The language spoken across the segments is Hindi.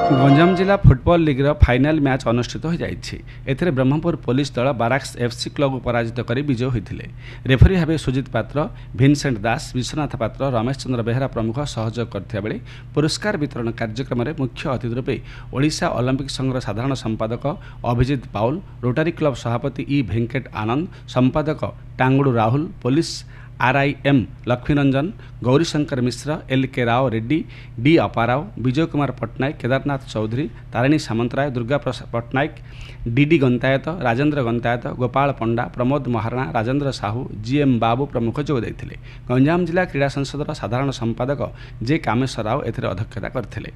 गंजाम जिला फुटबॉल लीग्र फाइनाल मैच अनुष्ठित हो जाए। ब्रह्मपुर पुलिस दल बाराक्स एफसी क्लब को पराजित कर विजय होते। रेफरी भाव सुजित पात्र, भिनसेंट दास, विश्वनाथ पात्र, रमेश चंद्र बेहरा प्रमुख सहयोग करथिया बेले पुरस्कार वितरण कार्यक्रम में मुख्य अतिथि रूपे ओडिशा ओलंपिक संघर साधारण संपादक अभिजित पाउल, रोटारी क्लब सभापति ई भेंकट आनंद, संपादक टांगुड़ू राहुल, पुलिस आरआईएम लक्ष्मीरंजन, गौरीशंकर मिश्र, एल के राव रेड्डी, डी अपाराव, विजय कुमार पट्टनायक, केदारनाथ चौधरी, तारिणी सामंतराय, दुर्गा प्रसाद पट्टनायक, डीडी गंतायत, राजेन्द्र गंतायत, गोपाल पंडा, प्रमोद महारणा, राजेन्द्र साहू, जीएम बाबू प्रमुख जोग देथिले। गंजाम जिला क्रीड़ा संसदर साधारण संपादक जे कामेश्वर राव एथिरे अध्यक्षता करथिले।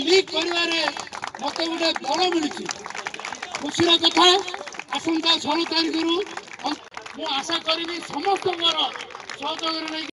लीग मत गोटे बल मिली खुशी कथा आसंता 16 तारीख रु आशा करी समस्त सहयोग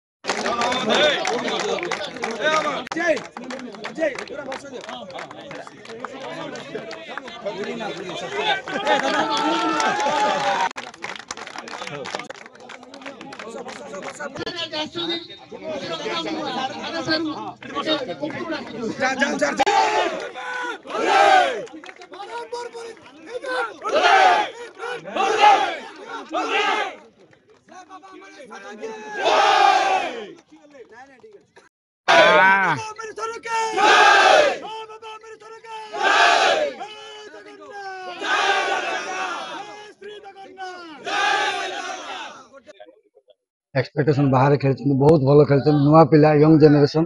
एक्सपेक्टेशन बाहर खेल बहुत भल खेल नुआ पिला यंग जेनेरेशन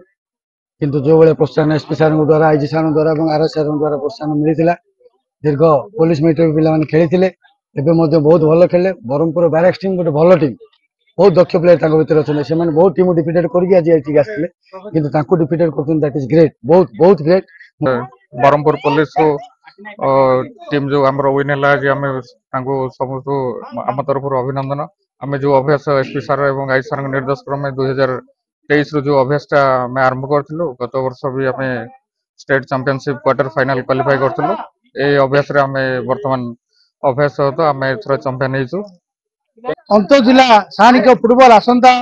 किंतु जो भाई प्रोत्साहन एसपी सार द्वारा आईजी सार द्वारा और आर सार द्वारा प्रोत्साहन मिलता दीर्घ पुलिस मीटर पिला खेली बहुत भल खेले। ब्रह्मपुर बाराक्स टीम गोटे भल टीम बहुत दक्ष प्लेयर भर अच्छे से बहुत टीम डिफिटेड करके डिफिटेड कर ग्रेट बहुत बहुत ग्रेट। ब्रह्मपुर पुलिस टीम जो आम विन है समस्त आम तरफ अभिनंदन। आम जो अभ्यास एसपी सार और आई सार निर्देश क्रमे 2023 रु जो अभ्यास आम आरंभ करूँ गत वर्ष भी आम state championship quarter final qualify करूँ। ये अभ्यास आम बर्तमान अभ्यास तो आम एथर चैंपियन हो। अंतर जिला सानिक फुटबॉल आसंता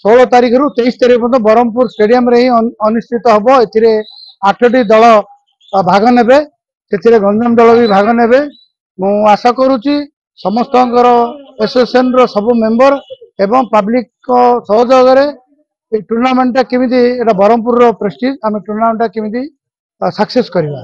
16 तारीख रु 23 तारीख पर्यटन ब्रह्मपुर स्टेडियम रे ही अनुष्ठित हम। ए 8टी दल भाग ने गंजाम दल भी भाग ने मु आशा करुच्ची समस्त एसोसिएशन रो सब मेंबर एवं पब्लिक सहयोग टूर्नामेंट केमी ब्रह्मपुर प्रेस्टीज आम टूर्नामेंट केमी सक्सेस करवा।